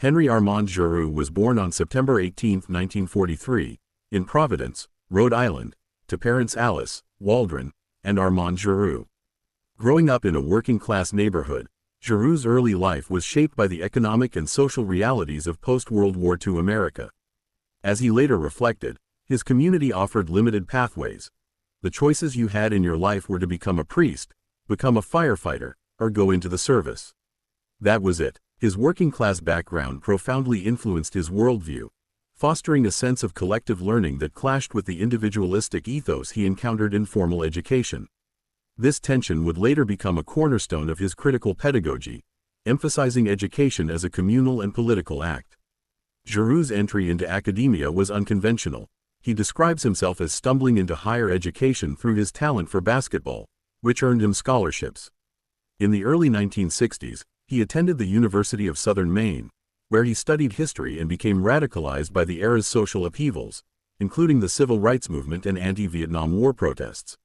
Henry Armand Giroux was born on September 18, 1943, in Providence, Rhode Island, to parents Alice, Waldron, and Armand Giroux. Growing up in a working-class neighborhood, Giroux's early life was shaped by the economic and social realities of post-World War II America. As he later reflected, his community offered limited pathways. The choices you had in your life were to become a priest, become a firefighter, or go into the service. That was it. His working-class background profoundly influenced his worldview, fostering a sense of collective learning that clashed with the individualistic ethos he encountered in formal education. This tension would later become a cornerstone of his critical pedagogy, emphasizing education as a communal and political act. Giroux's entry into academia was unconventional. He describes himself as stumbling into higher education through his talent for basketball, which earned him scholarships. In the early 1960s, he attended the University of Southern Maine, where he studied history and became radicalized by the era's social upheavals, including the civil rights movement and anti-Vietnam War protests.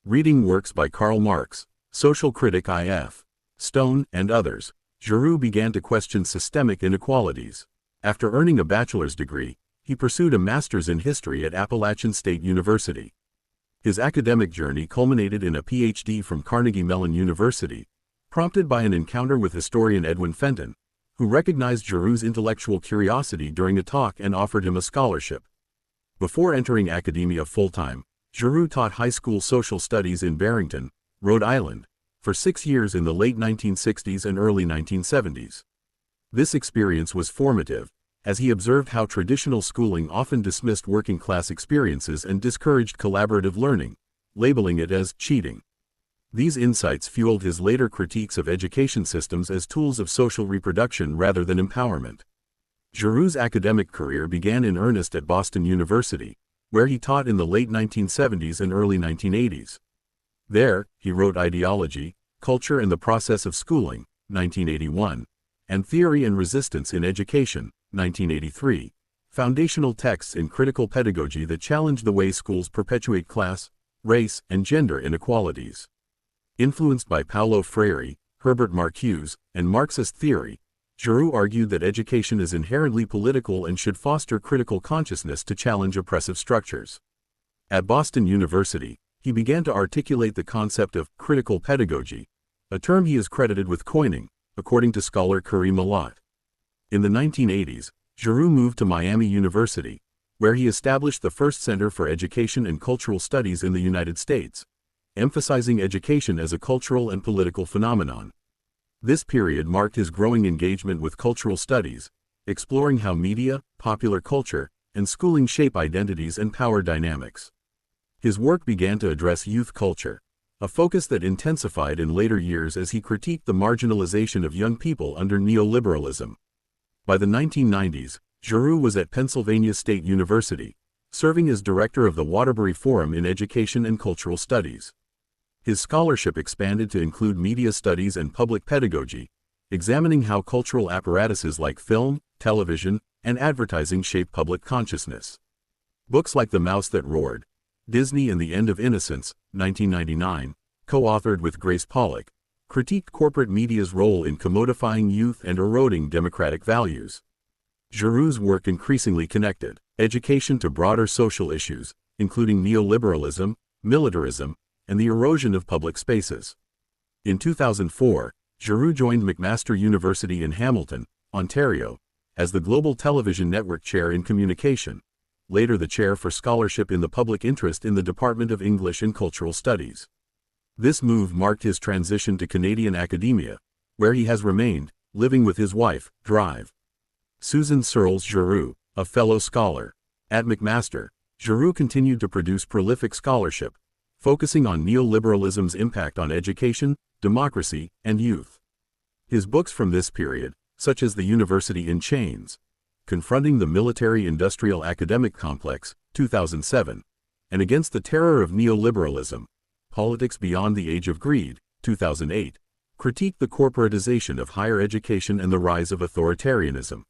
Reading works by Karl Marx, social critic I.F. Stone, and others, Giroux began to question systemic inequalities. After earning a bachelor's degree, he pursued a master's in history at Appalachian State University. His academic journey culminated in a Ph.D. from Carnegie Mellon University, prompted by an encounter with historian Edwin Fenton, who recognized Giroux's intellectual curiosity during a talk and offered him a scholarship. Before entering academia full-time, Giroux taught high school social studies in Barrington, Rhode Island, for 6 years in the late 1960s and early 1970s. This experience was formative, as he observed how traditional schooling often dismissed working-class experiences and discouraged collaborative learning, labeling it as cheating. These insights fueled his later critiques of education systems as tools of social reproduction rather than empowerment. Giroux's academic career began in earnest at Boston University, where he taught in the late 1970s and early 1980s. There, he wrote Ideology, Culture and the Process of Schooling, 1981, and Theory and Resistance in Education, 1983, foundational texts in critical pedagogy that challenged the way schools perpetuate class, race, and gender inequalities. Influenced by Paulo Freire, Herbert Marcuse, and Marxist theory, Giroux argued that education is inherently political and should foster critical consciousness to challenge oppressive structures. At Boston University, he began to articulate the concept of critical pedagogy, a term he is credited with coining, according to scholar Curry Malott. In the 1980s, Giroux moved to Miami University, where he established the first Center for Education and Cultural Studies in the United States, emphasizing education as a cultural and political phenomenon. This period marked his growing engagement with cultural studies, exploring how media, popular culture, and schooling shape identities and power dynamics. His work began to address youth culture, a focus that intensified in later years as he critiqued the marginalization of young people under neoliberalism. By the 1990s, Giroux was at Pennsylvania State University, serving as director of the Waterbury Forum in Education and Cultural Studies. His scholarship expanded to include media studies and public pedagogy, examining how cultural apparatuses like film, television, and advertising shape public consciousness. Books like The Mouse That Roared, Disney and the End of Innocence, 1999, co-authored with Grace Pollock, critiqued corporate media's role in commodifying youth and eroding democratic values. Giroux's work increasingly connected education to broader social issues, including neoliberalism, militarism, and the erosion of public spaces. In 2004, Giroux joined McMaster University in Hamilton, Ontario, as the Global Television Network Chair in Communication, later the Chair for Scholarship in the Public Interest in the Department of English and Cultural Studies. This move marked his transition to Canadian academia, where he has remained, living with his wife, Drive. Susan Searles Giroux, a fellow scholar. At McMaster, Giroux continued to produce prolific scholarship, focusing on neoliberalism's impact on education, democracy, and youth. His books from this period, such as The University in Chains, Confronting the Military-Industrial Academic Complex, 2007, and Against the Terror of Neoliberalism, Politics Beyond the Age of Greed, 2008, critique the corporatization of higher education and the rise of authoritarianism.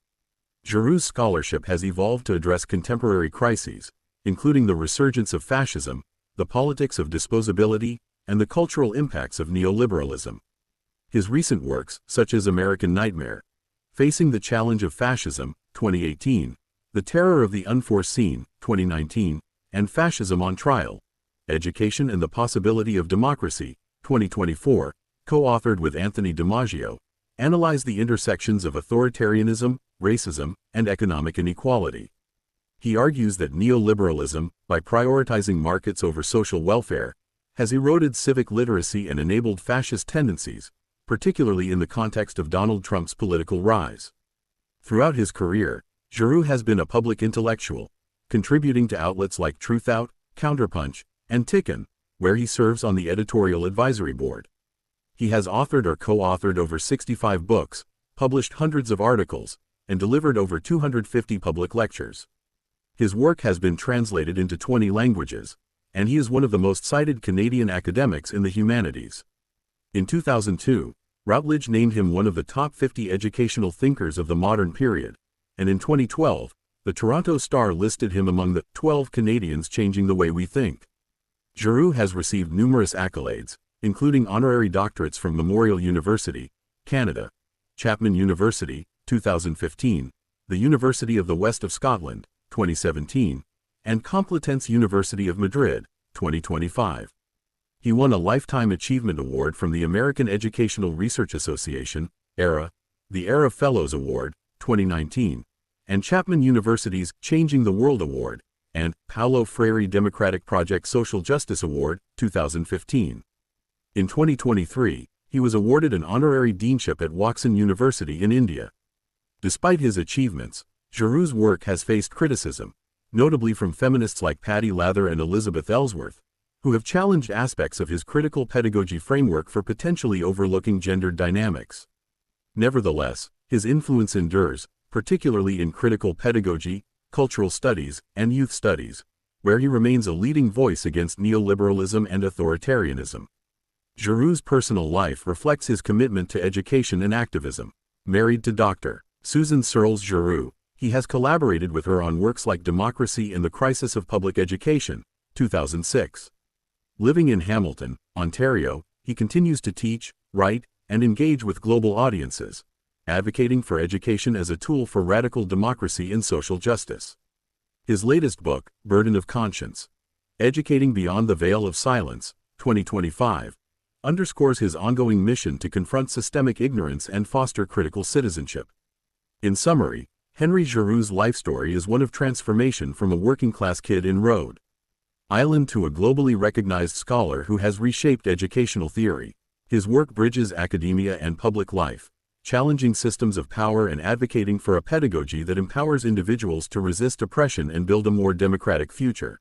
Giroux's scholarship has evolved to address contemporary crises, including the resurgence of fascism, the politics of disposability, and the cultural impacts of neoliberalism. His recent works, such as American Nightmare, Facing the Challenge of Fascism, 2018, The Terror of the Unforeseen, 2019, and Fascism on Trial, Education and the Possibility of Democracy, 2024, co-authored with Anthony DiMaggio, analyze the intersections of authoritarianism, racism, and economic inequality. He argues that neoliberalism, by prioritizing markets over social welfare, has eroded civic literacy and enabled fascist tendencies, particularly in the context of Donald Trump's political rise. Throughout his career, Giroux has been a public intellectual, contributing to outlets like Truthout, Counterpunch, and Tikkun, where he serves on the editorial advisory board. He has authored or co-authored over 65 books, published hundreds of articles, and delivered over 250 public lectures. His work has been translated into 20 languages, and he is one of the most cited Canadian academics in the humanities. In 2002, Routledge named him one of the top 50 educational thinkers of the modern period, and in 2012, the Toronto Star listed him among the 12 Canadians changing the way we think. Giroux has received numerous accolades, including honorary doctorates from Memorial University, Canada, Chapman University, 2015, the University of the West of Scotland, 2017, and Complutense University of Madrid, 2025. He won a Lifetime Achievement Award from the American Educational Research Association, ERA, the ERA Fellows Award, 2019, and Chapman University's Changing the World Award, and Paulo Freire Democratic Project Social Justice Award, 2015. In 2023, he was awarded an honorary deanship at Waxin University in India. Despite his achievements, Giroux's work has faced criticism, notably from feminists like Patty Lather and Elizabeth Ellsworth, who have challenged aspects of his critical pedagogy framework for potentially overlooking gendered dynamics. Nevertheless, his influence endures, particularly in critical pedagogy, cultural studies, and youth studies, where he remains a leading voice against neoliberalism and authoritarianism. Giroux's personal life reflects his commitment to education and activism. Married to Dr. Susan Searles Giroux, he has collaborated with her on works like Democracy and the Crisis of Public Education, 2006. Living in Hamilton, Ontario, he continues to teach, write, and engage with global audiences, advocating for education as a tool for radical democracy and social justice. His latest book, Burden of Conscience, Educating Beyond the Veil of Silence, 2025, underscores his ongoing mission to confront systemic ignorance and foster critical citizenship. In summary, Henry Giroux's life story is one of transformation from a working-class kid in Rhode Island to a globally recognized scholar who has reshaped educational theory. His work bridges academia and public life, challenging systems of power and advocating for a pedagogy that empowers individuals to resist oppression and build a more democratic future.